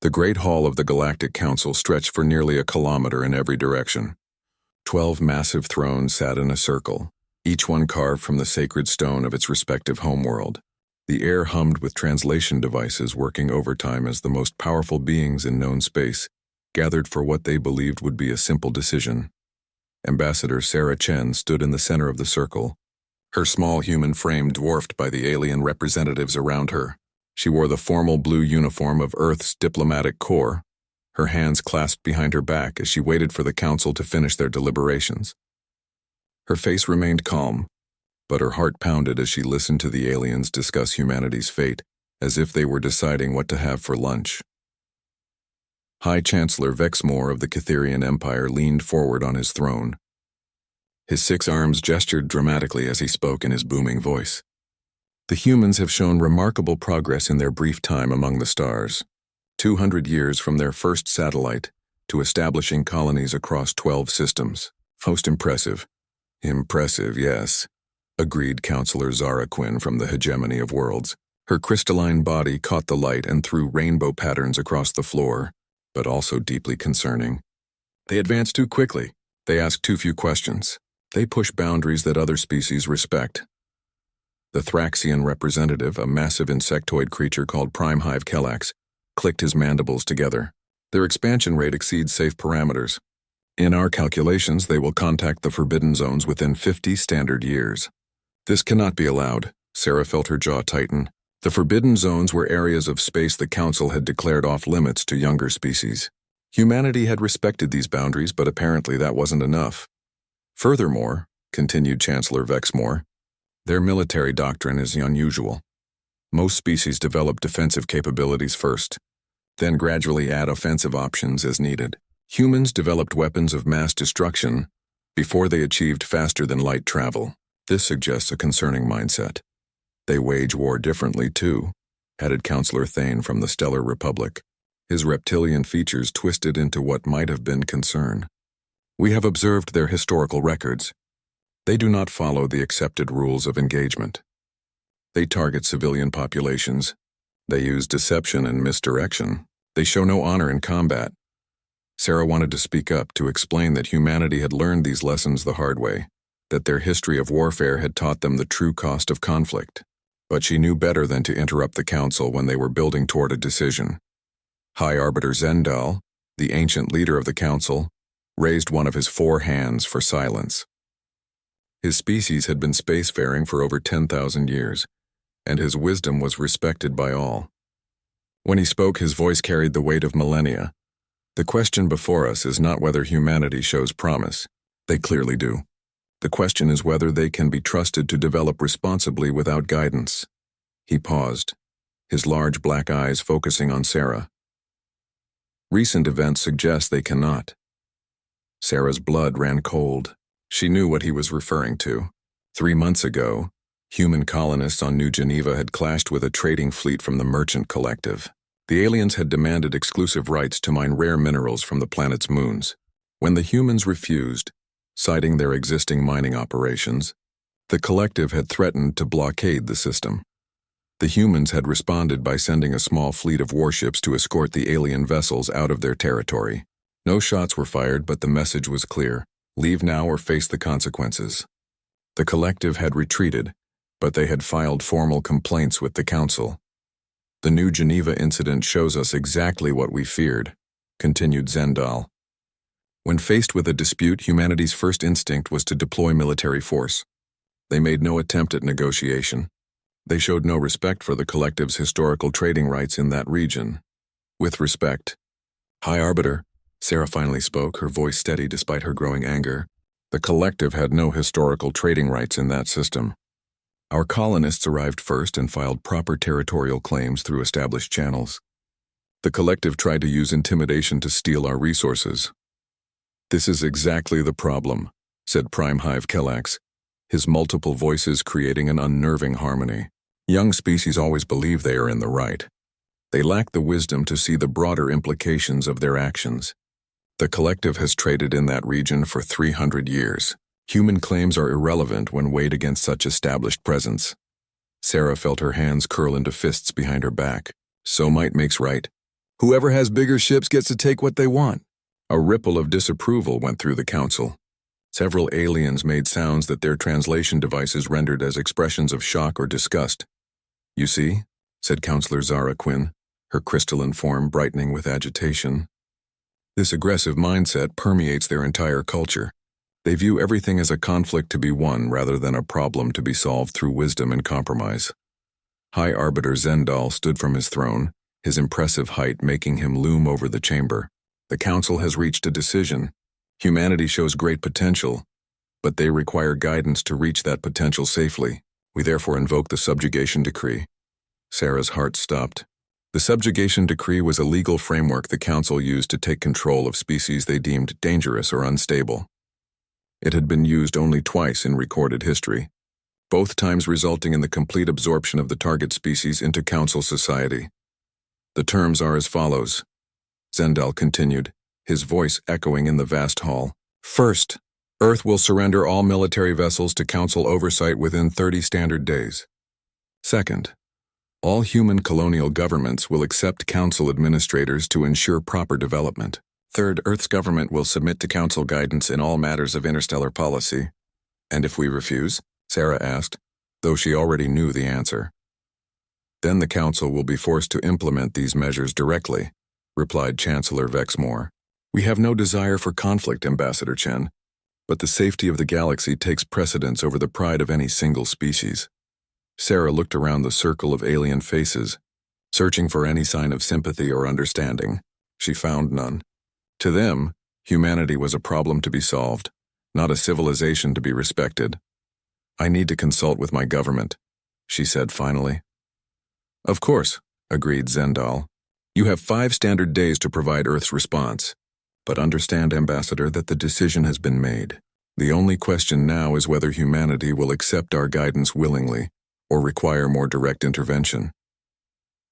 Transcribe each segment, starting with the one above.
The Great Hall of the Galactic Council stretched for nearly a kilometer in every direction. 12 massive thrones sat in a circle, each one carved from the sacred stone of its respective homeworld. The air hummed with translation devices working overtime as the most powerful beings in known space gathered for what they believed would be a simple decision. Ambassador Sarah Chen stood in the center of the circle, her small human frame dwarfed by the alien representatives around her. She wore the formal blue uniform of Earth's diplomatic corps, her hands clasped behind her back as she waited for the council to finish their deliberations. Her face remained calm, but her heart pounded as she listened to the aliens discuss humanity's fate, as if they were deciding what to have for lunch. High Chancellor Vexmore of the Catherian Empire leaned forward on his throne. His 6 arms gestured dramatically as he spoke in his booming voice. The humans have shown remarkable progress in their brief time among the stars, 200 years from their first satellite to establishing colonies across 12 systems. Most impressive. Impressive, yes, agreed Counselor Zara Quinn from the Hegemony of Worlds. Her crystalline body caught the light and threw rainbow patterns across the floor, but also deeply concerning. They advance too quickly. They ask too few questions. They push boundaries that other species respect. The Thraxian representative, a massive insectoid creature called Prime Hive Kellax, clicked his mandibles together. Their expansion rate exceeds safe parameters. In our calculations, they will contact the forbidden zones within 50 standard years. This cannot be allowed. Sarah felt her jaw tighten. The forbidden zones were areas of space the Council had declared off limits to younger species. Humanity had respected these boundaries, but apparently that wasn't enough. Furthermore, continued Chancellor Vexmore, their military doctrine is unusual. Most species develop defensive capabilities first, then gradually add offensive options as needed. Humans developed weapons of mass destruction before they achieved faster-than-light travel. This suggests a concerning mindset. They wage war differently, too, added Counselor Thane from the Stellar Republic, his reptilian features twisted into what might have been concern. We have observed their historical records. They do not follow the accepted rules of engagement. They target civilian populations. They use deception and misdirection. They show no honor in combat. Sarah wanted to speak up to explain that humanity had learned these lessons the hard way, that their history of warfare had taught them the true cost of conflict. But she knew better than to interrupt the council when they were building toward a decision. High Arbiter Zendal, the ancient leader of the council, raised one of his 4 hands for silence. His species had been spacefaring for over 10,000 years, and his wisdom was respected by all. When he spoke, his voice carried the weight of millennia. The question before us is not whether humanity shows promise. They clearly do. The question is whether they can be trusted to develop responsibly without guidance. He paused, his large black eyes focusing on Sarah. Recent events suggest they cannot. Sarah's blood ran cold. She knew what he was referring to. 3 months ago, human colonists on New Geneva had clashed with a trading fleet from the Merchant Collective. The aliens had demanded exclusive rights to mine rare minerals from the planet's moons. When the humans refused, citing their existing mining operations, the collective had threatened to blockade the system. The humans had responded by sending a small fleet of warships to escort the alien vessels out of their territory. No shots were fired, but the message was clear: leave now or face the consequences. The collective had retreated, but they had filed formal complaints with the council. The New Geneva incident shows us exactly what we feared, continued Zendal. When faced with a dispute, humanity's first instinct was to deploy military force. They made no attempt at negotiation. They showed no respect for the collective's historical trading rights in that region. With respect, High Arbiter, Sarah finally spoke, her voice steady despite her growing anger. The collective had no historical trading rights in that system. Our colonists arrived first and filed proper territorial claims through established channels. The collective tried to use intimidation to steal our resources. This is exactly the problem, said Prime Hive Kellax, his multiple voices creating an unnerving harmony. Young species always believe they are in the right. They lack the wisdom to see the broader implications of their actions. The collective has traded in that region for 300 years. Human claims are irrelevant when weighed against such established presence. Sarah felt her hands curl into fists behind her back. So might makes right. Whoever has bigger ships gets to take what they want. A ripple of disapproval went through the council. Several aliens made sounds that their translation devices rendered as expressions of shock or disgust. "You see," said Counselor Zara Quinn, her crystalline form brightening with agitation. "This aggressive mindset permeates their entire culture. They view everything as a conflict to be won rather than a problem to be solved through wisdom and compromise." High Arbiter Zendal stood from his throne, his impressive height making him loom over the chamber. "The Council has reached a decision. Humanity shows great potential, but they require guidance to reach that potential safely. We therefore invoke the subjugation decree." Sarah's heart stopped. The subjugation decree was a legal framework the Council used to take control of species they deemed dangerous or unstable. It had been used only twice in recorded history, both times resulting in the complete absorption of the target species into Council society. "The terms are as follows," Zendal continued, his voice echoing in the vast hall. "First, Earth will surrender all military vessels to Council oversight within 30 standard days. Second, all human colonial governments will accept Council administrators to ensure proper development. Third, Earth's government will submit to Council guidance in all matters of interstellar policy." "And if we refuse?" Sarah asked, though she already knew the answer. "Then the Council will be forced to implement these measures directly," replied Chancellor Vexmore. "We have no desire for conflict, Ambassador Chen, but the safety of the galaxy takes precedence over the pride of any single species." Sarah looked around the circle of alien faces, searching for any sign of sympathy or understanding. She found none. To them, humanity was a problem to be solved, not a civilization to be respected. "I need to consult with my government," she said finally. "Of course," agreed Zendal. "You have 5 standard days to provide Earth's response. But understand, Ambassador, that the decision has been made. The only question now is whether humanity will accept our guidance willingly or require more direct intervention."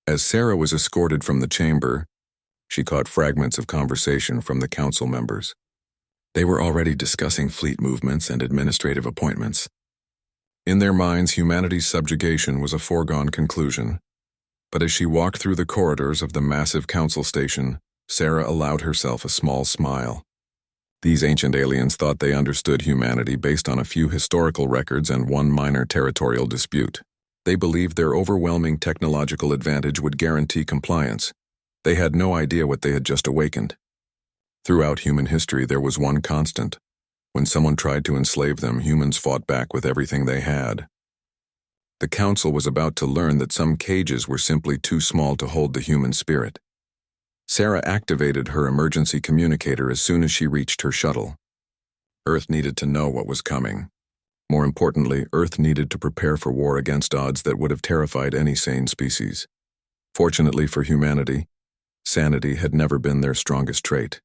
As Sarah was escorted from the chamber, she caught fragments of conversation from the Council members. They were already discussing fleet movements and administrative appointments. In their minds, humanity's subjugation was a foregone conclusion. But as she walked through the corridors of the massive Council station, Sarah allowed herself a small smile. These ancient aliens thought they understood humanity based on a few historical records and one minor territorial dispute. They believed their overwhelming technological advantage would guarantee compliance. They had no idea what they had just awakened. Throughout human history, there was one constant. When someone tried to enslave them, humans fought back with everything they had. The Council was about to learn that some cages were simply too small to hold the human spirit. Sarah activated her emergency communicator as soon as she reached her shuttle. Earth needed to know what was coming. More importantly, Earth needed to prepare for war against odds that would have terrified any sane species. Fortunately for humanity, sanity had never been their strongest trait.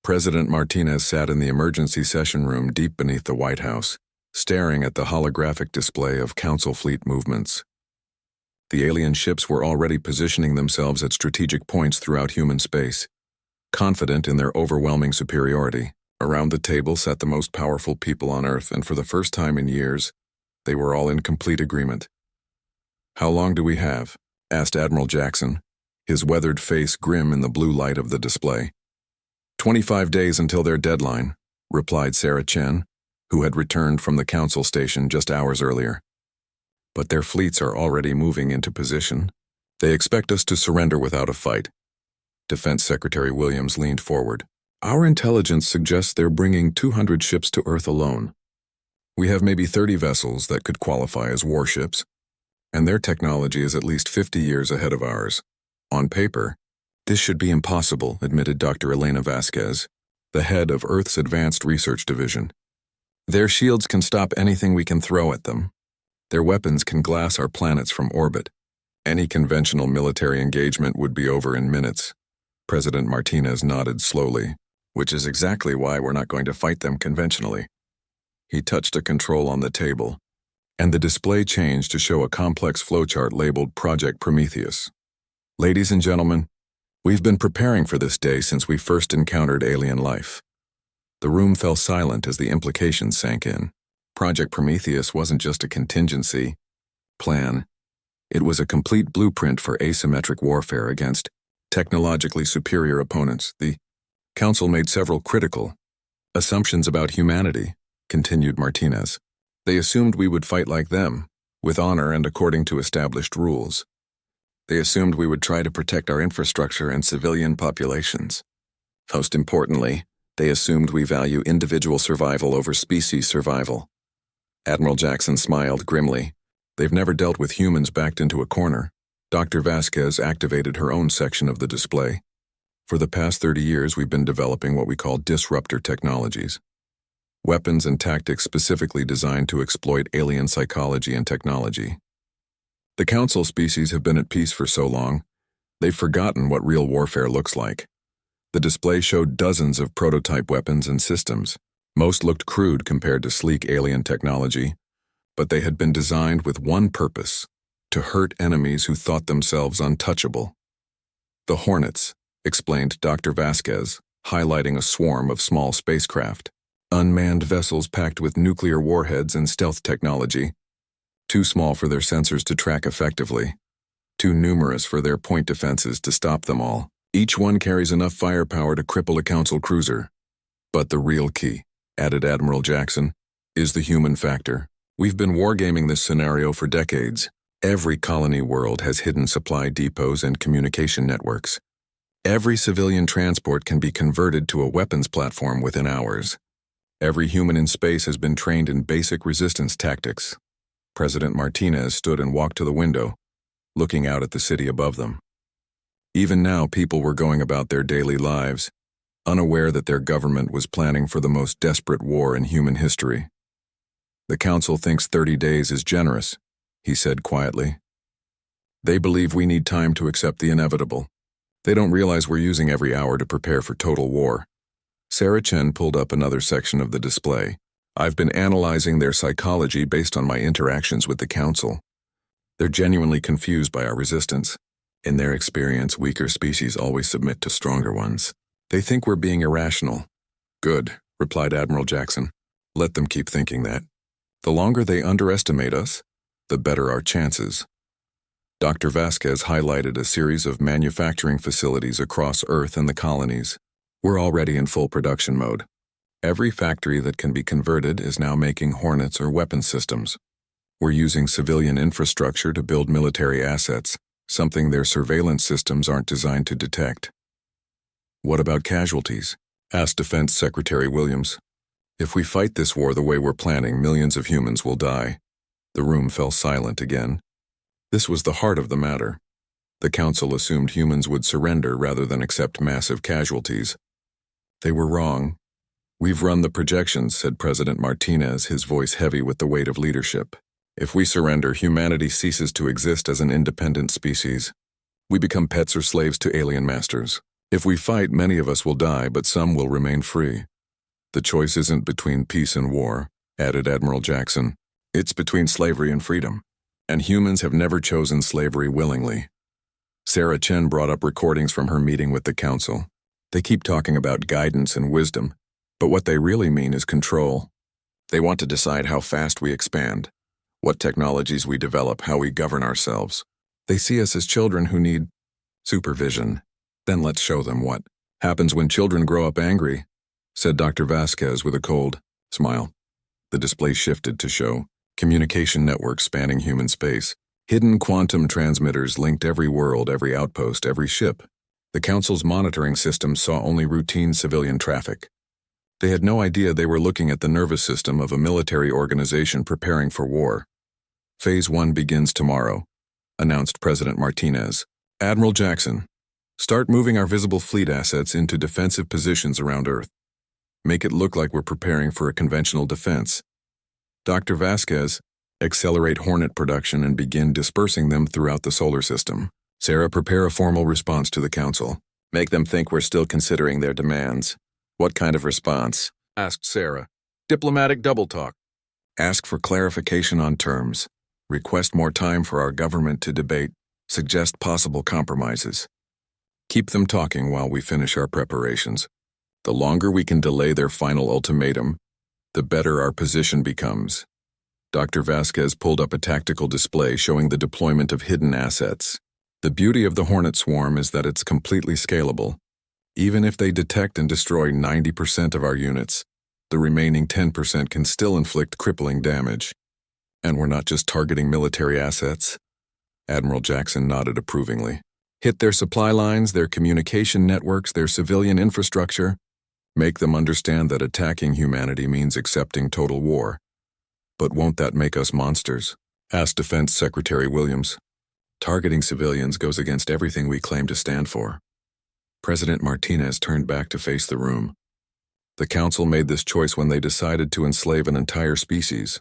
President Martinez sat in the emergency session room deep beneath the White House, staring at the holographic display of Council fleet movements. The alien ships were already positioning themselves at strategic points throughout human space, confident in their overwhelming superiority. Around the table sat the most powerful people on Earth, and for the first time in years, they were all in complete agreement. "How long do we have?" asked Admiral Jackson, his weathered face grim in the blue light of the display. 25 days until their deadline," replied Sarah Chen, who had returned from the Council station just hours earlier. "But their fleets are already moving into position. They expect us to surrender without a fight." Defense Secretary Williams leaned forward. "Our intelligence suggests they're bringing 200 ships to Earth alone. We have maybe 30 vessels that could qualify as warships, and their technology is at least 50 years ahead of ours. On paper, this should be impossible," admitted Dr. Elena Vasquez, the head of Earth's Advanced Research Division. "Their shields can stop anything we can throw at them. Their weapons can glass our planets from orbit. Any conventional military engagement would be over in minutes." President Martinez nodded slowly. "Which is exactly why we're not going to fight them conventionally." He touched a control on the table, and the display changed to show a complex flowchart labeled Project Prometheus. "Ladies and gentlemen, we've been preparing for this day since we first encountered alien life." The room fell silent as the implications sank in. Project Prometheus wasn't just a contingency plan. It was a complete blueprint for asymmetric warfare against technologically superior opponents. The Council made several critical assumptions about humanity, continued Martinez. They assumed we would fight like them, with honor and according to established rules. They assumed we would try to protect our infrastructure and civilian populations. Most importantly, they assumed we value individual survival over species survival. Admiral Jackson smiled grimly. They've never dealt with humans backed into a corner. Dr. Vasquez activated her own section of the display. For the past 30 years, we've been developing what we call disruptor technologies. Weapons and tactics specifically designed to exploit alien psychology and technology. The Council species have been at peace for so long, they've forgotten what real warfare looks like. The display showed dozens of prototype weapons and systems. Most looked crude compared to sleek alien technology, but they had been designed with one purpose: to hurt enemies who thought themselves untouchable. The Hornets, explained Dr. Vasquez, highlighting a swarm of small spacecraft. Unmanned vessels packed with nuclear warheads and stealth technology. Too small for their sensors to track effectively. Too numerous for their point defenses to stop them all. Each one carries enough firepower to cripple a Council cruiser. But the real key, added Admiral Jackson, is the human factor. We've been wargaming this scenario for decades. Every colony world has hidden supply depots and communication networks. Every civilian transport can be converted to a weapons platform within hours. Every human in space has been trained in basic resistance tactics. President Martinez stood and walked to the window, looking out at the city above them. Even now, people were going about their daily lives, unaware that their government was planning for the most desperate war in human history. The Council thinks 30 days is generous, he said quietly. They believe we need time to accept the inevitable. They don't realize we're using every hour to prepare for total war. Sarah Chen pulled up another section of the display. I've been analyzing their psychology based on my interactions with the Council. They're genuinely confused by our resistance. In their experience, weaker species always submit to stronger ones. They think we're being irrational. Good, replied Admiral Jackson. Let them keep thinking that. The longer they underestimate us, the better our chances. Dr. Vasquez highlighted a series of manufacturing facilities across Earth and the colonies. We're already in full production mode. Every factory that can be converted is now making Hornets or weapon systems. We're using civilian infrastructure to build military assets, something their surveillance systems aren't designed to detect. What about casualties? Asked Defense Secretary Williams. If we fight this war the way we're planning, millions of humans will die. The room fell silent again. This was the heart of the matter. The Council assumed humans would surrender rather than accept massive casualties. They were wrong. We've run the projections, said President Martinez, his voice heavy with the weight of leadership. If we surrender, humanity ceases to exist as an independent species. We become pets or slaves to alien masters. If we fight, many of us will die, but some will remain free. The choice isn't between peace and war, added Admiral Jackson. It's between slavery and freedom. And humans have never chosen slavery willingly. Sarah Chen brought up recordings from her meeting with the Council. They keep talking about guidance and wisdom, but what they really mean is control. They want to decide how fast we expand, what technologies we develop, how we govern ourselves. They see us as children who need supervision. Then let's show them what happens when children grow up angry, said Dr. Vasquez with a cold smile. The display shifted to show communication networks spanning human space. Hidden quantum transmitters linked every world, every outpost, every ship. The Council's monitoring system saw only routine civilian traffic. They had no idea they were looking at the nervous system of a military organization preparing for war. Phase 1 begins tomorrow, announced President Martinez. Admiral Jackson, start moving our visible fleet assets into defensive positions around Earth. Make it look like we're preparing for a conventional defense. Dr. Vasquez, accelerate Hornet production and begin dispersing them throughout the solar system. Sarah, prepare a formal response to the Council. Make them think we're still considering their demands. What kind of response? Asked Sarah. Diplomatic double talk. Ask for clarification on terms. Request more time for our government to debate. Suggest possible compromises. Keep them talking while we finish our preparations. The longer we can delay their final ultimatum, the better our position becomes. Dr. Vasquez pulled up a tactical display showing the deployment of hidden assets. The beauty of the Hornet Swarm is that it's completely scalable. Even if they detect and destroy 90% of our units, the remaining 10% can still inflict crippling damage. And we're not just targeting military assets. Admiral Jackson nodded approvingly. Hit their supply lines, their communication networks, their civilian infrastructure. Make them understand that attacking humanity means accepting total war. But won't that make us monsters? Asked Defense Secretary Williams. Targeting civilians goes against everything we claim to stand for. President Martinez turned back to face the room. The Council made this choice when they decided to enslave an entire species.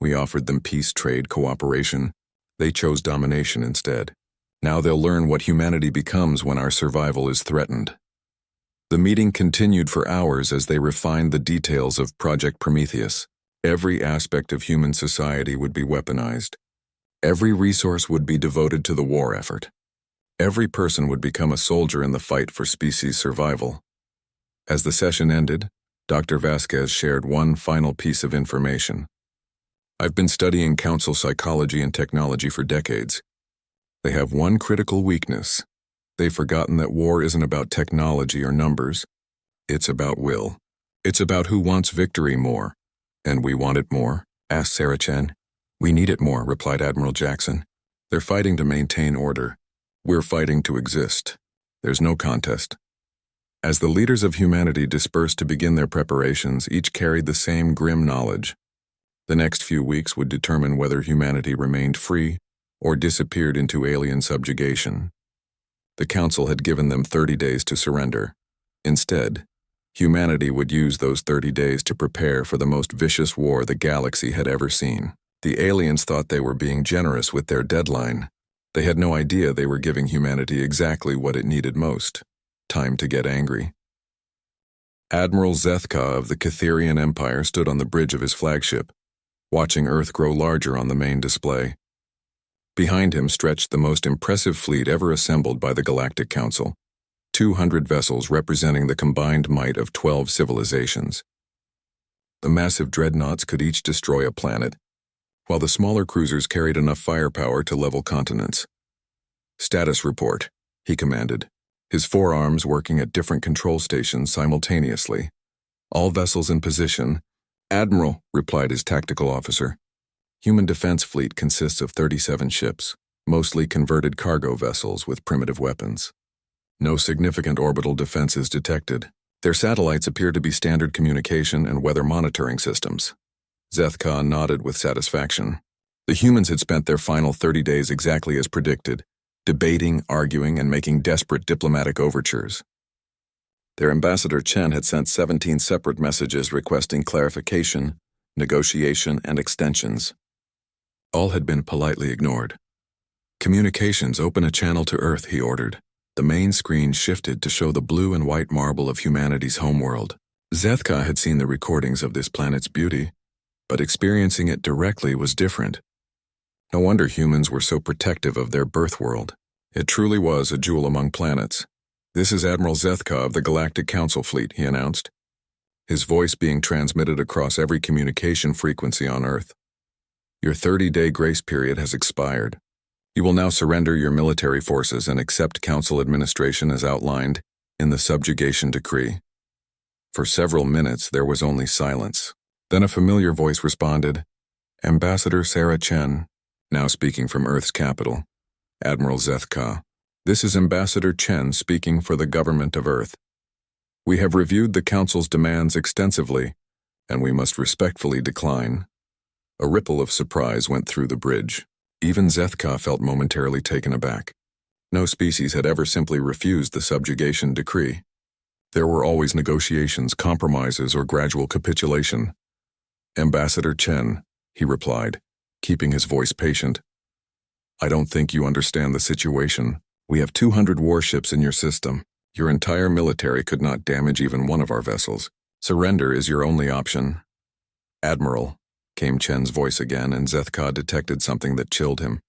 We offered them peace, trade, cooperation. They chose domination instead. Now they'll learn what humanity becomes when our survival is threatened. The meeting continued for hours as they refined the details of Project Prometheus. Every aspect of human society would be weaponized. Every resource would be devoted to the war effort. Every person would become a soldier in the fight for species survival. As the session ended, Dr. Vasquez shared one final piece of information. I've been studying Council psychology and technology for decades. They have one critical weakness. They've forgotten that war isn't about technology or numbers. It's about will. It's about who wants victory more. And we want it more? Asked Sarah Chen. We need it more, replied Admiral Jackson. They're fighting to maintain order. We're fighting to exist. There's no contest. As the leaders of humanity dispersed to begin their preparations, each carried the same grim knowledge. The next few weeks would determine whether humanity remained free or disappeared into alien subjugation. The Council had given them 30 days to surrender. Instead, humanity would use those 30 days to prepare for the most vicious war the galaxy had ever seen. The aliens thought they were being generous with their deadline. They had no idea they were giving humanity exactly what it needed most: time to get angry. Admiral Zethka of the Catherian Empire stood on the bridge of his flagship, watching Earth grow larger on the main display. Behind him stretched the most impressive fleet ever assembled by the Galactic Council, 200 vessels representing the combined might of 12 civilizations. The massive dreadnoughts could each destroy a planet, while the smaller cruisers carried enough firepower to level continents. Status report, he commanded, his forearms working at different control stations simultaneously. All vessels in position. Admiral, replied his tactical officer. Human defense fleet consists of 37 ships, mostly converted cargo vessels with primitive weapons. No significant orbital defenses detected. Their satellites appear to be standard communication and weather monitoring systems. Zethka nodded with satisfaction. The humans had spent their final 30 days exactly as predicted, debating, arguing, and making desperate diplomatic overtures. Their ambassador Chen had sent 17 separate messages requesting clarification, negotiation, and extensions. All had been politely ignored. Communications, open a channel to Earth, he ordered. The main screen shifted to show the blue and white marble of humanity's homeworld. Zethka had seen the recordings of this planet's beauty, but experiencing it directly was different. No wonder humans were so protective of their birth world. It truly was a jewel among planets. This is Admiral Zethka of the Galactic Council Fleet, he announced, his voice being transmitted across every communication frequency on Earth. Your 30-day grace period has expired. You will now surrender your military forces and accept Council administration as outlined in the subjugation decree. For several minutes, there was only silence. Then a familiar voice responded, Ambassador Sarah Chen, now speaking from Earth's capital. Admiral Zethka, this is Ambassador Chen speaking for the government of Earth. We have reviewed the Council's demands extensively, and we must respectfully decline. A ripple of surprise went through the bridge. Even Zethka felt momentarily taken aback. No species had ever simply refused the subjugation decree. There were always negotiations, compromises, or gradual capitulation. Ambassador Chen, he replied, keeping his voice patient. I don't think you understand the situation. We have 200 warships in your system. Your entire military could not damage even one of our vessels. Surrender is your only option. Admiral, came Chen's voice again, and Zethka detected something that chilled him.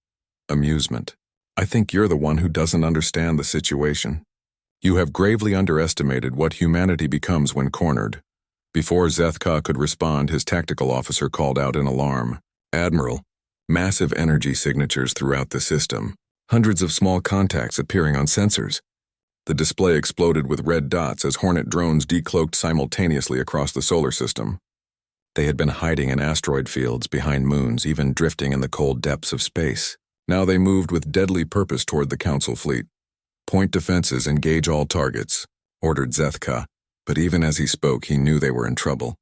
Amusement. I think you're the one who doesn't understand the situation. You have gravely underestimated what humanity becomes when cornered. Before Zethka could respond, his tactical officer called out in alarm. Admiral, massive energy signatures throughout the system. hundreds of small contacts appearing on sensors. The display exploded with red dots as Hornet drones decloaked simultaneously across the solar system. They had been hiding in asteroid fields, behind moons, even drifting in the cold depths of space. Now they moved with deadly purpose toward the Council fleet. "Point defenses, engage all targets," ordered Zethka, but even as he spoke, he knew they were in trouble.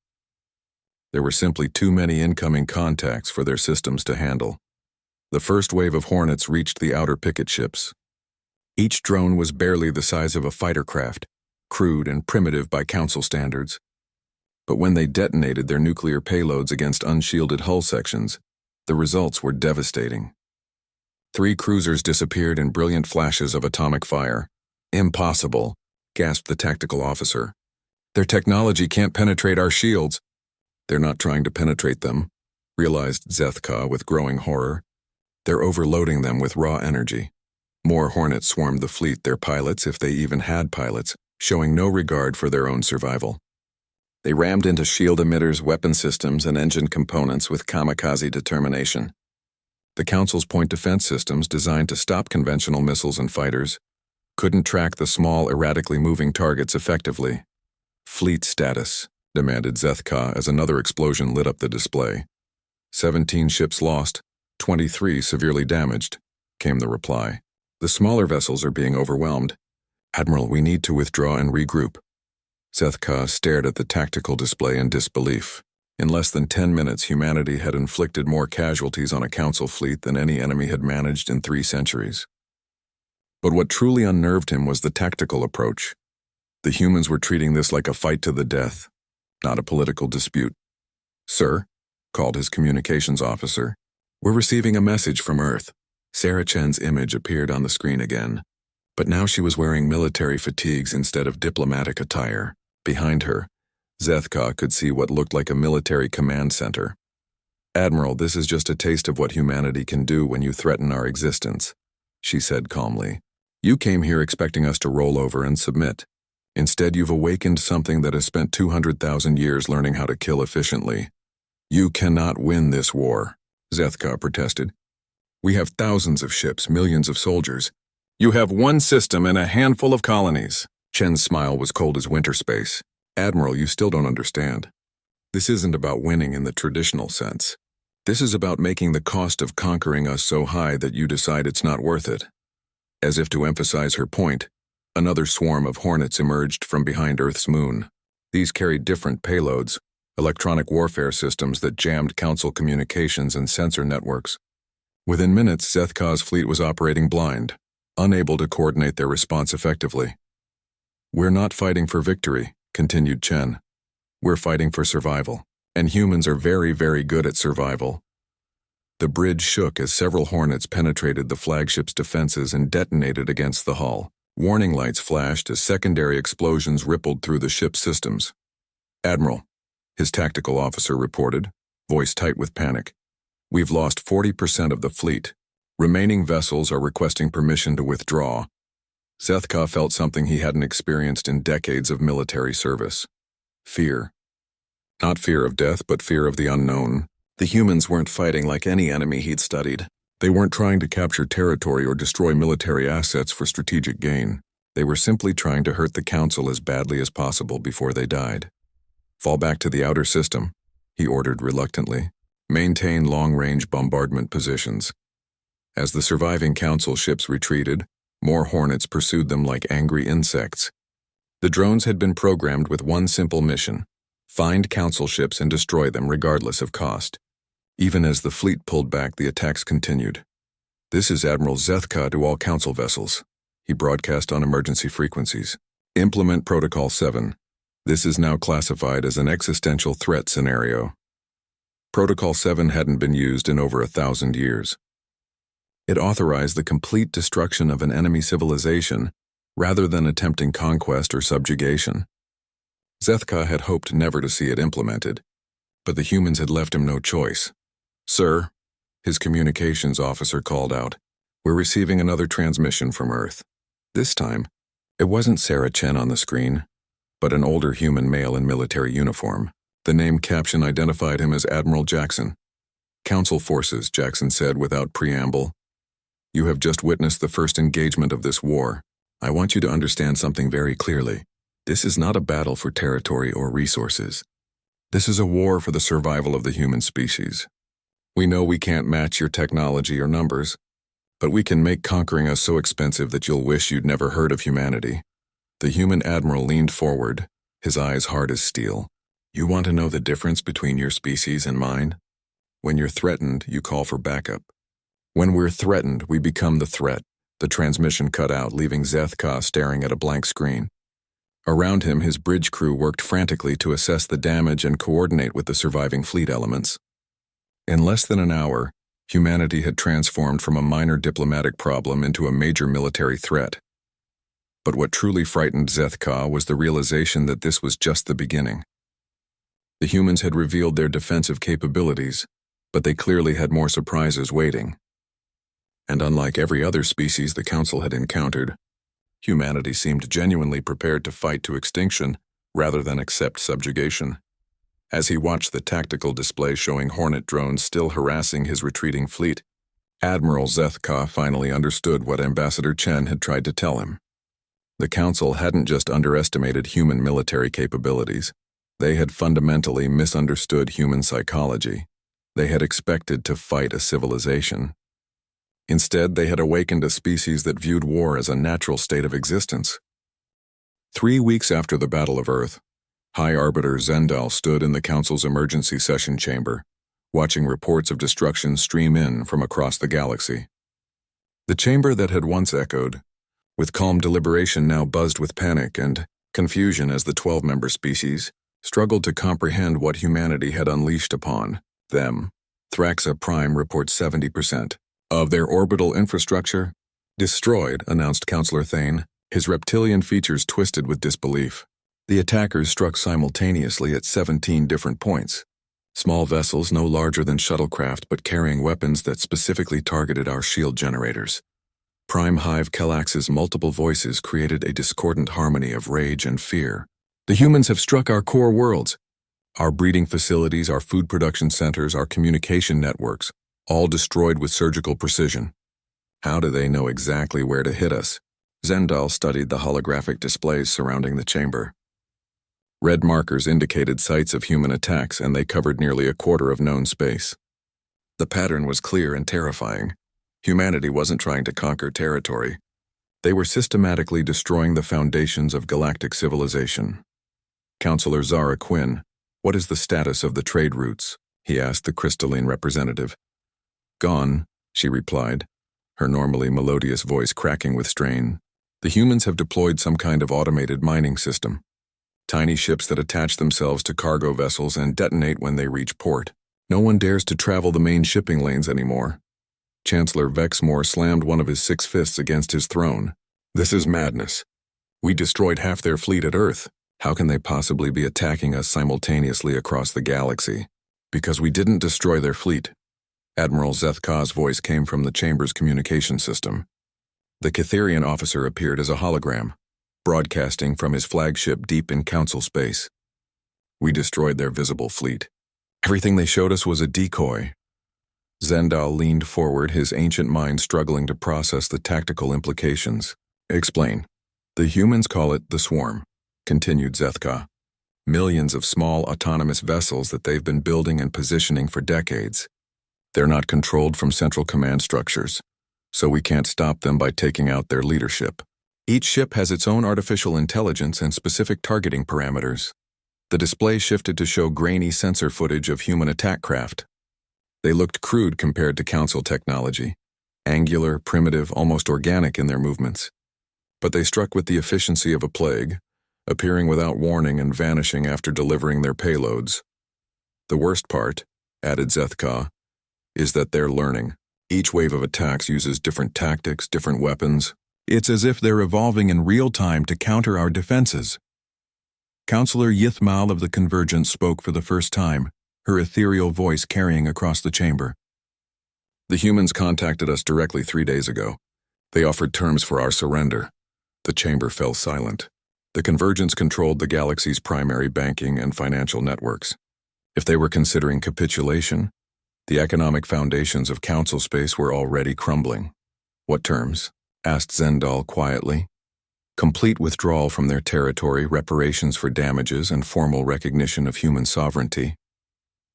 There were simply too many incoming contacts for their systems to handle. The first wave of Hornets reached the outer picket ships. Each drone was barely the size of a fighter craft, crude and primitive by Council standards. But when they detonated their nuclear payloads against unshielded hull sections, the results were devastating. 3 cruisers disappeared in brilliant flashes of atomic fire. "Impossible," gasped the tactical officer. "Their technology can't penetrate our shields." "They're not trying to penetrate them," realized Zethka with growing horror. "They're overloading them with raw energy." More Hornets swarmed the fleet, their pilots, if they even had pilots, showing no regard for their own survival. They rammed into shield emitters, weapon systems, and engine components with kamikaze determination. The Council's point defense systems, designed to stop conventional missiles and fighters, couldn't track the small, erratically moving targets effectively. "Fleet status," demanded Zethka as another explosion lit up the display. 17 ships lost, 23 severely damaged, came the reply. "The smaller vessels are being overwhelmed. Admiral, we need to withdraw and regroup." Zethka stared at the tactical display in disbelief. In less than 10 minutes, humanity had inflicted more casualties on a Council fleet than any enemy had managed in 3 centuries. But what truly unnerved him was the tactical approach. The humans were treating this like a fight to the death, not a political dispute. "Sir," called his communications officer, "we're receiving a message from Earth." Sarah Chen's image appeared on the screen again, but now she was wearing military fatigues instead of diplomatic attire. Behind her, Zethka could see what looked like a military command center. "Admiral, this is just a taste of what humanity can do when you threaten our existence," she said calmly. "You came here expecting us to roll over and submit. Instead, you've awakened something that has spent 200,000 years learning how to kill efficiently. You cannot win this war," Zethka protested. "We have thousands of ships, millions of soldiers. You have one system and a handful of colonies." Chen's smile was cold as winter space. "Admiral, you still don't understand. This isn't about winning in the traditional sense. This is about making the cost of conquering us so high that you decide it's not worth it." As if to emphasize her point, another swarm of Hornets emerged from behind Earth's moon. These carried different payloads, electronic warfare systems that jammed Council communications and sensor networks. Within minutes, Zethka's fleet was operating blind, unable to coordinate their response effectively. "We're not fighting for victory," continued Chen. "We're fighting for survival, and humans are very, very good at survival." The bridge shook as several Hornets penetrated the flagship's defenses and detonated against the hull. Warning lights flashed as secondary explosions rippled through the ship's systems. "Admiral," his tactical officer reported, voice tight with panic, "we've lost 40% of the fleet. Remaining vessels are requesting permission to withdraw." Zethka felt something he hadn't experienced in decades of military service. Fear. Not fear of death, but fear of the unknown. The humans weren't fighting like any enemy he'd studied. They weren't trying to capture territory or destroy military assets for strategic gain. They were simply trying to hurt the Council as badly as possible before they died. "Fall back to the outer system," he ordered reluctantly. "Maintain long-range bombardment positions." As the surviving Council ships retreated, more Hornets pursued them like angry insects. The drones had been programmed with one simple mission: find Council ships and destroy them regardless of cost. Even as the fleet pulled back, the attacks continued. "This is Admiral Zethka to all Council vessels," he broadcast on emergency frequencies. "Implement Protocol 7. This is now classified as an existential threat scenario." Protocol 7 hadn't been used in over 1,000 years. It authorized the complete destruction of an enemy civilization rather than attempting conquest or subjugation. Zethka had hoped never to see it implemented, but the humans had left him no choice. "Sir," his communications officer called out, "we're receiving another transmission from Earth." This time, it wasn't Sarah Chen on the screen, but an older human male in military uniform. The name caption identified him as Admiral Jackson. "Council forces," Jackson said without preamble. You have just witnessed the first engagement of this war. I want you to understand something very clearly. This is not a battle for territory or resources. This is a war for the survival of the human species. We know we can't match your technology or numbers, but we can make conquering us so expensive that you'll wish you'd never heard of humanity. The human admiral leaned forward, his eyes hard as steel. You want to know the difference between your species and mine? When you're threatened, you call for backup. When we're threatened, we become the threat. The transmission cut out, leaving Zethka staring at a blank screen. Around him, his bridge crew worked frantically to assess the damage and coordinate with the surviving fleet elements. In less than an hour, humanity had transformed from a minor diplomatic problem into a major military threat. But what truly frightened Zethka was the realization that this was just the beginning. The humans had revealed their defensive capabilities, but they clearly had more surprises waiting. And unlike every other species the Council had encountered, humanity seemed genuinely prepared to fight to extinction rather than accept subjugation. As he watched the tactical display showing Hornet drones still harassing his retreating fleet, Admiral Zethka finally understood what Ambassador Chen had tried to tell him. The Council hadn't just underestimated human military capabilities. They had fundamentally misunderstood human psychology. They had expected to fight a civilization. Instead, they had awakened a species that viewed war as a natural state of existence. 3 weeks after the Battle of Earth, High Arbiter Zendal stood in the Council's emergency session chamber, watching reports of destruction stream in from across the galaxy. The chamber that had once echoed, with calm deliberation now buzzed with panic and confusion as the 12-member species struggled to comprehend what humanity had unleashed upon them. Thraxa Prime reports 70% of their orbital infrastructure destroyed, announced Counselor Thane, his reptilian features twisted with disbelief. The attackers struck simultaneously at 17 different points. Small vessels no larger than shuttlecraft but carrying weapons that specifically targeted our shield generators. Prime Hive Kelax's multiple voices created a discordant harmony of rage and fear. The humans have struck our core worlds. Our breeding facilities, our food production centers, our communication networks, all destroyed with surgical precision. How do they know exactly where to hit us? Zendal studied the holographic displays surrounding the chamber. Red markers indicated sites of human attacks, and they covered nearly a quarter of known space. The pattern was clear and terrifying. Humanity wasn't trying to conquer territory. They were systematically destroying the foundations of galactic civilization. Counselor Zara Quinn, what is the status of the trade routes? He asked the crystalline representative. Gone, she replied, her normally melodious voice cracking with strain. The humans have deployed some kind of automated mining system. Tiny ships that attach themselves to cargo vessels and detonate when they reach port. No one dares to travel the main shipping lanes anymore. Chancellor Vexmore slammed one of his 6 fists against his throne. This is madness. We destroyed half their fleet at Earth. How can they possibly be attacking us simultaneously across the galaxy? Because we didn't destroy their fleet. Admiral Zethka's voice came from the chamber's communication system. The Catherian officer appeared as a hologram, broadcasting from his flagship deep in Council space. We destroyed their visible fleet. Everything they showed us was a decoy. Zendal leaned forward, his ancient mind struggling to process the tactical implications. Explain. The humans call it the swarm, continued Zethka. Millions of small autonomous vessels that they've been building and positioning for decades. They're not controlled from central command structures, so we can't stop them by taking out their leadership. Each ship has its own artificial intelligence and specific targeting parameters. The display shifted to show grainy sensor footage of human attack craft. They looked crude compared to Council technology, angular, primitive, almost organic in their movements. But they struck with the efficiency of a plague, appearing without warning and vanishing after delivering their payloads. The worst part, added Zethka, is that they're learning. Each wave of attacks uses different tactics, different weapons. It's as if they're evolving in real time to counter our defenses. Counselor Yithmal of the Convergence spoke for the first time, her ethereal voice carrying across the chamber. The humans contacted us directly 3 days ago. They offered terms for our surrender. The chamber fell silent. The Convergence controlled the galaxy's primary banking and financial networks. If they were considering capitulation, the economic foundations of Council space were already crumbling. What terms? Asked Zendal quietly. Complete withdrawal from their territory, reparations for damages, and formal recognition of human sovereignty.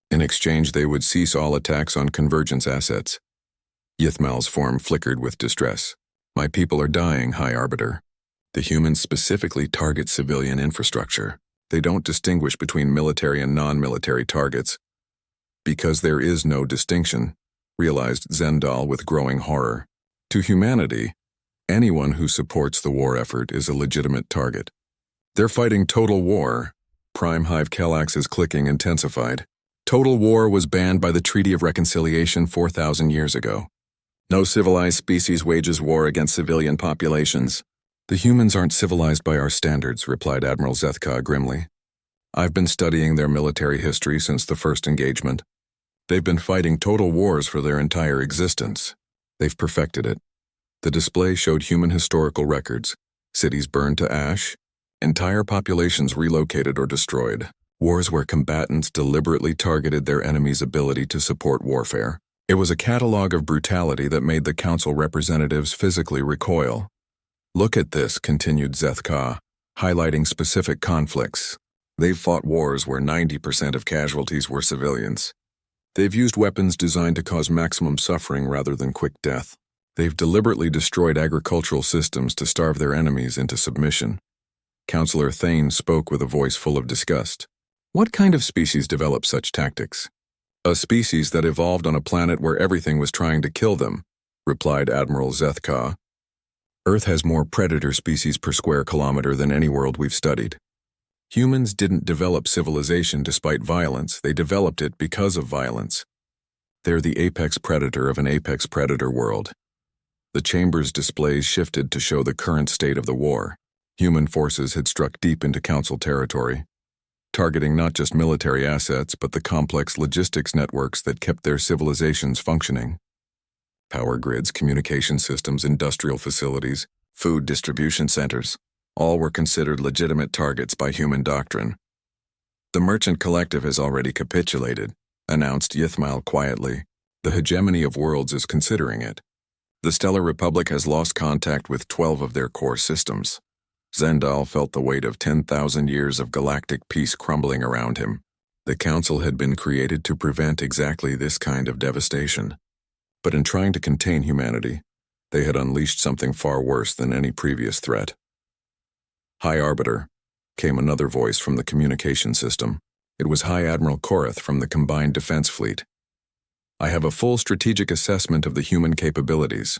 In exchange, they would cease all attacks on Convergence assets. Yithmal's form flickered with distress. My people are dying, High Arbiter. The humans specifically target civilian infrastructure. They don't distinguish between military and non-military targets. Because there is no distinction, realized Zendal with growing horror. To humanity, anyone who supports the war effort is a legitimate target. They're fighting total war. Prime Hive Kallax's clicking intensified. Total war was banned by the Treaty of Reconciliation 4,000 years ago. No civilized species wages war against civilian populations. The humans aren't civilized by our standards, replied Admiral Zethka grimly. I've been studying their military history since the first engagement. They've been fighting total wars for their entire existence. They've perfected it. The display showed human historical records, cities burned to ash, entire populations relocated or destroyed, wars where combatants deliberately targeted their enemy's ability to support warfare. It was a catalog of brutality that made the council representatives physically recoil. Look at this, continued Zethka, highlighting specific conflicts. They've fought wars where 90% of casualties were civilians. They've used weapons designed to cause maximum suffering rather than quick death. They've deliberately destroyed agricultural systems to starve their enemies into submission. Councillor Thane spoke with a voice full of disgust. What kind of species develops such tactics? A species that evolved on a planet where everything was trying to kill them, replied Admiral Zethka. Earth has more predator species per square kilometer than any world we've studied. Humans didn't develop civilization despite violence, they developed it because of violence. They're the apex predator of an apex predator world. The chamber's displays shifted to show the current state of the war. Human forces had struck deep into Council territory, targeting not just military assets but the complex logistics networks that kept their civilizations functioning. Power grids, communication systems, industrial facilities, food distribution centers, all were considered legitimate targets by human doctrine. The Merchant Collective has already capitulated, announced Yithmal quietly. The hegemony of worlds is considering it. The Stellar Republic has lost contact with 12 of their core systems. Zendal felt the weight of 10,000 years of galactic peace crumbling around him. The Council had been created to prevent exactly this kind of devastation. But in trying to contain humanity, they had unleashed something far worse than any previous threat. High Arbiter, came another voice from the communication system. It was High Admiral Korath from the Combined Defense Fleet. I have a full strategic assessment of the human capabilities.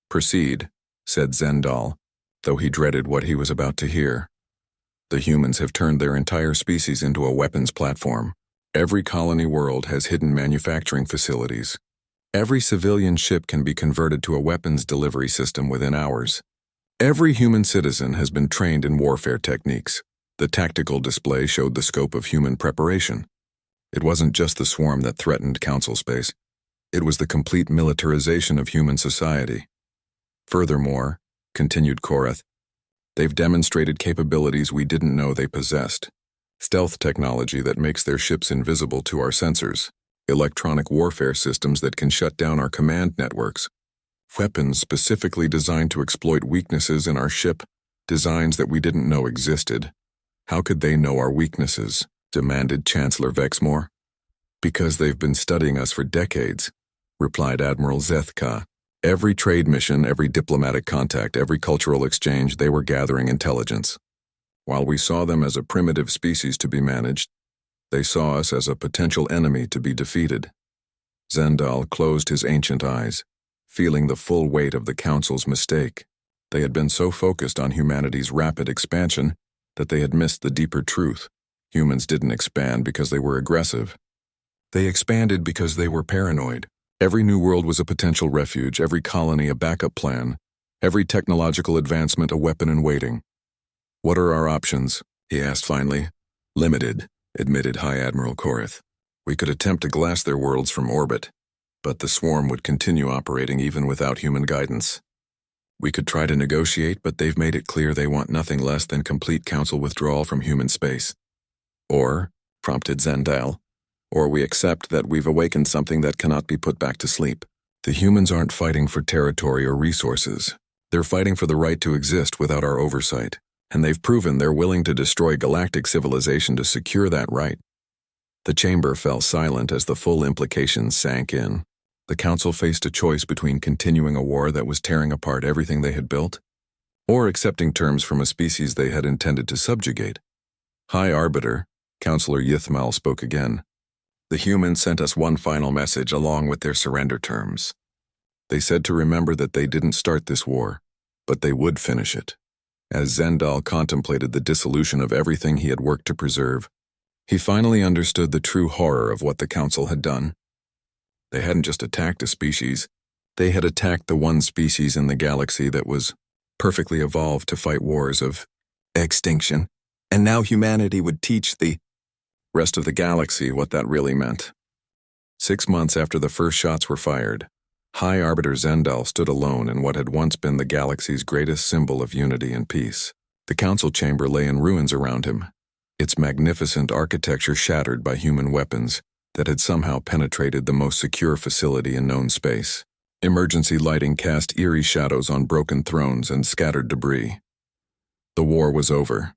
Proceed, said Zendal, though he dreaded what he was about to hear. The humans have turned their entire species into a weapons platform. Every colony world has hidden manufacturing facilities. Every civilian ship can be converted to a weapons delivery system within hours. Every human citizen has been trained in warfare techniques. The tactical display showed the scope of human preparation. It wasn't just the swarm that threatened Council space. It was the complete militarization of human society. Furthermore, continued Korath, they've demonstrated capabilities we didn't know they possessed. Stealth technology that makes their ships invisible to our sensors. Electronic warfare systems that can shut down our command networks. Weapons specifically designed to exploit weaknesses in our ship, designs that we didn't know existed. How could they know our weaknesses? Demanded Chancellor Vexmore. Because they've been studying us for decades, replied Admiral Zethka. Every trade mission, every diplomatic contact, every cultural exchange, they were gathering intelligence. While we saw them as a primitive species to be managed, they saw us as a potential enemy to be defeated. Zendal closed his ancient eyes, feeling the full weight of the Council's mistake. They had been so focused on humanity's rapid expansion that they had missed the deeper truth. Humans didn't expand because they were aggressive. They expanded because they were paranoid. Every new world was a potential refuge, every colony a backup plan, every technological advancement a weapon in waiting. What are our options? He asked finally. Limited, admitted High Admiral Korath. We could attempt to glass their worlds from orbit, but the swarm would continue operating even without human guidance. We could try to negotiate, but they've made it clear they want nothing less than complete Council withdrawal from human space. Or, prompted Zendal, or we accept that we've awakened something that cannot be put back to sleep. The humans aren't fighting for territory or resources. They're fighting for the right to exist without our oversight, and they've proven they're willing to destroy galactic civilization to secure that right. The chamber fell silent as the full implications sank in. The council faced a choice between continuing a war that was tearing apart everything they had built, or accepting terms from a species they had intended to subjugate. High Arbiter, Counselor Yithmal spoke again. The humans sent us one final message along with their surrender terms. They said to remember that they didn't start this war, but they would finish it. As Zendal contemplated the dissolution of everything he had worked to preserve, he finally understood the true horror of what the Council had done. They hadn't just attacked a species, they had attacked the one species in the galaxy that was perfectly evolved to fight wars of extinction, and now humanity would teach the rest of the galaxy what that really meant. 6 months after the first shots were fired, High Arbiter Zendal stood alone in what had once been the galaxy's greatest symbol of unity and peace. The council chamber lay in ruins around him, its magnificent architecture shattered by human weapons that had somehow penetrated the most secure facility in known space. Emergency lighting cast eerie shadows on broken thrones and scattered debris. The war was over,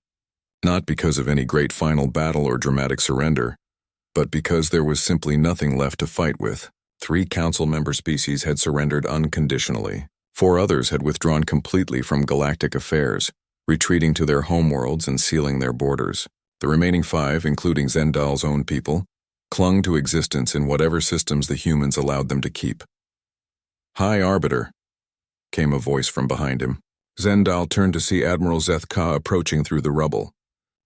not because of any great final battle or dramatic surrender, but because there was simply nothing left to fight with. 3 council member species had surrendered unconditionally. 4 others had withdrawn completely from galactic affairs, retreating to their homeworlds and sealing their borders. The remaining 5, including Zendal's own people, clung to existence in whatever systems the humans allowed them to keep. High Arbiter, came a voice from behind him. Zendal turned to see Admiral Zethka approaching through the rubble.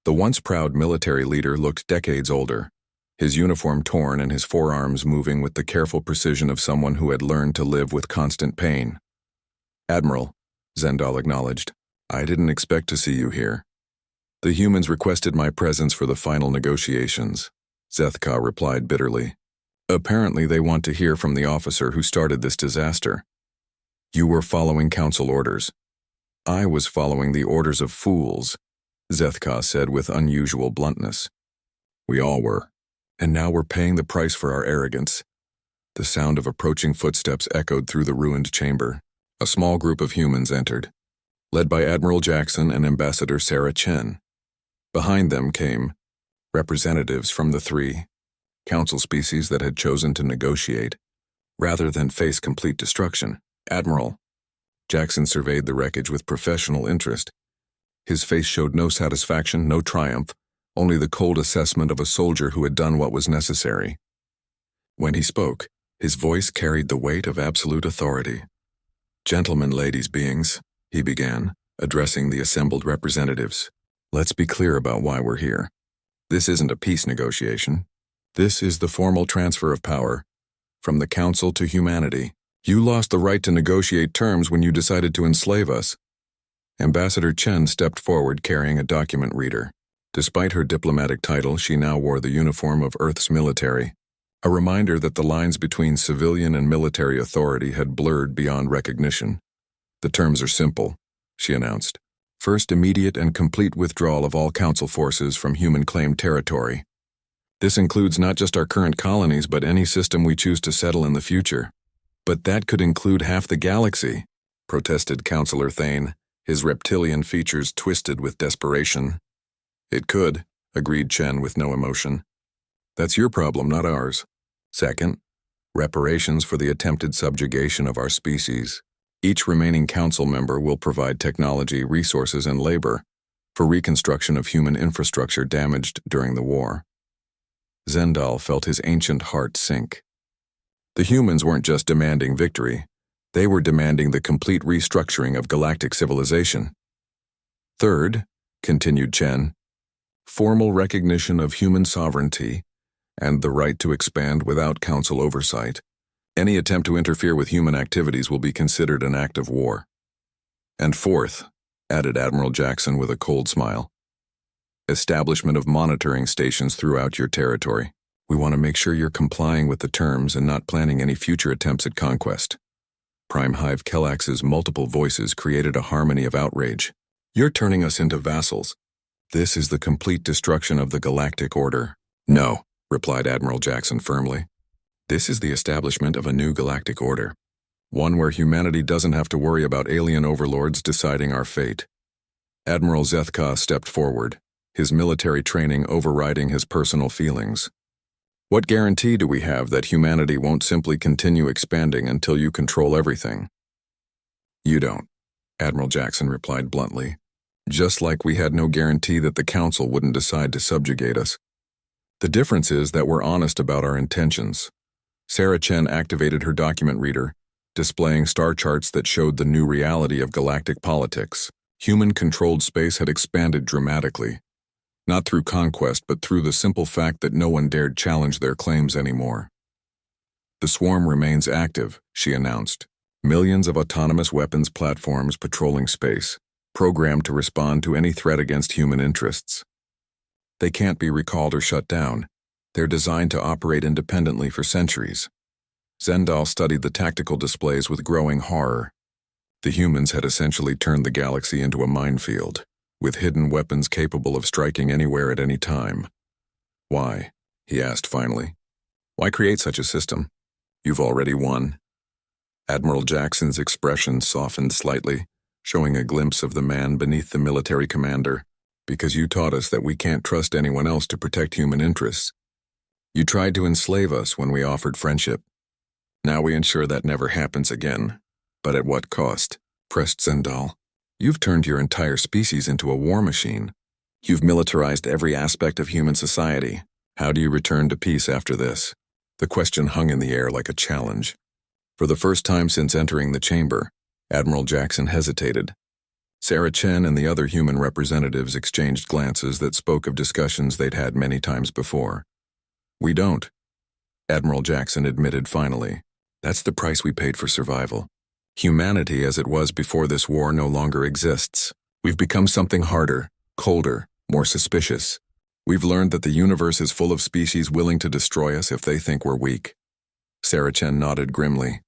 The once proud military leader looked decades older, his uniform torn and his forearms moving with the careful precision of someone who had learned to live with constant pain. "Admiral," Zendal acknowledged, "I didn't expect to see you here." "The humans requested my presence for the final negotiations," Zethka replied bitterly. "Apparently they want to hear from the officer who started this disaster." "You were following council orders." "I was following the orders of fools," Zethka said with unusual bluntness. "We all were. And now we're paying the price for our arrogance." The sound of approaching footsteps echoed through the ruined chamber. A small group of humans entered, led by Admiral Jackson and Ambassador Sarah Chen. Behind them came representatives from the 3 council species that had chosen to negotiate, rather than face complete destruction. "Admiral." Jackson surveyed the wreckage with professional interest. His face showed no satisfaction, no triumph, only the cold assessment of a soldier who had done what was necessary. When he spoke, his voice carried the weight of absolute authority. "Gentlemen, ladies beings," he began, addressing the assembled representatives, "let's be clear about why we're here. This isn't a peace negotiation. This is the formal transfer of power, from the Council to humanity. You lost the right to negotiate terms when you decided to enslave us." Ambassador Chen stepped forward carrying a document reader. Despite her diplomatic title, she now wore the uniform of Earth's military, a reminder that the lines between civilian and military authority had blurred beyond recognition. "The terms are simple," she announced. "First, immediate and complete withdrawal of all council forces from human-claimed territory. This includes not just our current colonies, but any system we choose to settle in the future." "But that could include half the galaxy," protested Councillor Thane, his reptilian features twisted with desperation. "It could," agreed Chen with no emotion. "That's your problem, not ours. Second, reparations for the attempted subjugation of our species. Each remaining council member will provide technology, resources, and labor for reconstruction of human infrastructure damaged during the war." Zendal felt his ancient heart sink. The humans weren't just demanding victory, they were demanding the complete restructuring of galactic civilization. "Third," continued Chen, "formal recognition of human sovereignty and the right to expand without council oversight. Any attempt to interfere with human activities will be considered an act of war." "And fourth," added Admiral Jackson with a cold smile, "establishment of monitoring stations throughout your territory. We want to make sure you're complying with the terms and not planning any future attempts at conquest." Prime Hive Kellax's multiple voices created a harmony of outrage. "You're turning us into vassals. This is the complete destruction of the galactic order." "No," replied Admiral Jackson firmly. "This is the establishment of a new galactic order. One where humanity doesn't have to worry about alien overlords deciding our fate. Admiral Zethka stepped forward, his military training overriding his personal feelings. What guarantee do we have that humanity won't simply continue expanding until you control everything? You don't, Admiral Jackson replied bluntly. Just like we had no guarantee that the Council wouldn't decide to subjugate us. The difference is that we're honest about our intentions. Sarah Chen activated her document reader, displaying star charts that showed the new reality of galactic politics. Human-controlled space had expanded dramatically. Not through conquest, but through the simple fact that no one dared challenge their claims anymore. The swarm remains active, she announced. Millions of autonomous weapons platforms patrolling space, programmed to respond to any threat against human interests. They can't be recalled or shut down. They're designed to operate independently for centuries. Zendal studied the tactical displays with growing horror. The humans had essentially turned the galaxy into a minefield, with hidden weapons capable of striking anywhere at any time. Why? He asked finally. Why create such a system? You've already won. Admiral Jackson's expression softened slightly, showing a glimpse of the man beneath the military commander. Because you taught us that we can't trust anyone else to protect human interests. You tried to enslave us when we offered friendship. Now we ensure that never happens again. But at what cost? Pressed Zendal. You've turned your entire species into a war machine. You've militarized every aspect of human society. How do you return to peace after this? The question hung in the air like a challenge. For the first time since entering the chamber, Admiral Jackson hesitated. Sarah Chen and the other human representatives exchanged glances that spoke of discussions they'd had many times before. We don't, Admiral Jackson admitted finally. That's the price we paid for survival. Humanity as it was before this war no longer exists. We've become something harder, colder, more suspicious. We've learned that the universe is full of species willing to destroy us if they think we're weak. Sarah Chen nodded grimly.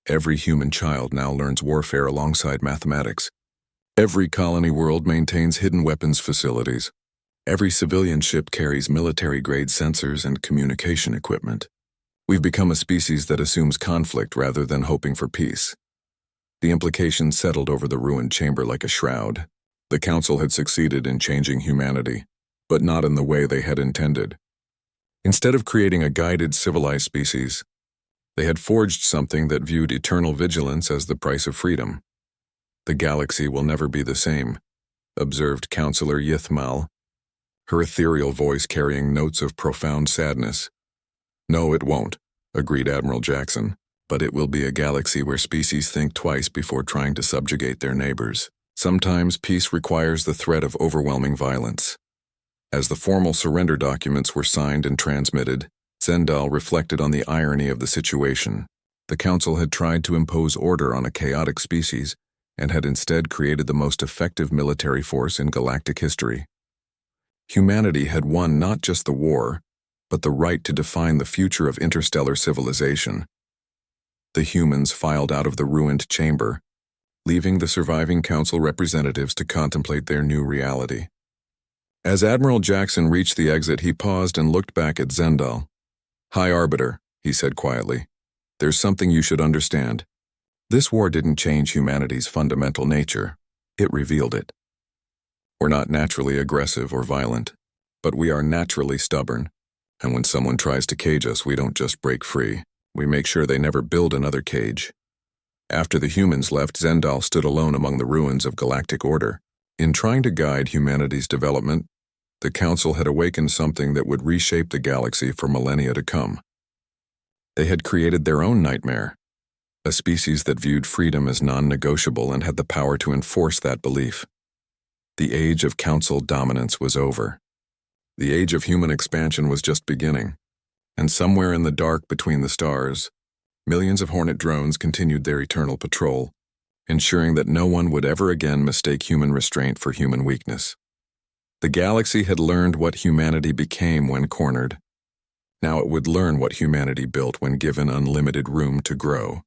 Every human child now learns warfare alongside mathematics. Every colony world maintains hidden weapons facilities. Every civilian ship carries military-grade sensors and communication equipment. We've become a species that assumes conflict rather than hoping for peace. The implications settled over the ruined chamber like a shroud. The Council had succeeded in changing humanity, but not in the way they had intended. Instead of creating a guided, civilized species, they had forged something that viewed eternal vigilance as the price of freedom. The galaxy will never be the same, observed Counselor Yithmal, her ethereal voice carrying notes of profound sadness. No, it won't, agreed Admiral Jackson, but it will be a galaxy where species think twice before trying to subjugate their neighbors. Sometimes peace requires the threat of overwhelming violence. As the formal surrender documents were signed and transmitted, Zendal reflected on the irony of the situation. The Council had tried to impose order on a chaotic species, and had instead created the most effective military force in galactic history. Humanity had won not just the war, but the right to define the future of interstellar civilization. The humans filed out of the ruined chamber, leaving the surviving Council representatives to contemplate their new reality. As Admiral Jackson reached the exit, he paused and looked back at Zendal. High Arbiter, he said quietly, there's something you should understand. This war didn't change humanity's fundamental nature. It revealed it. We're not naturally aggressive or violent, but we are naturally stubborn. And when someone tries to cage us, we don't just break free. We make sure they never build another cage. After the humans left, Zendal stood alone among the ruins of galactic order. In trying to guide humanity's development, the Council had awakened something that would reshape the galaxy for millennia to come. They had created their own nightmare. A species that viewed freedom as non-negotiable and had the power to enforce that belief. The age of Council dominance was over. The age of human expansion was just beginning. And somewhere in the dark between the stars, millions of Hornet drones continued their eternal patrol, ensuring that no one would ever again mistake human restraint for human weakness. The galaxy had learned what humanity became when cornered. Now it would learn what humanity built when given unlimited room to grow.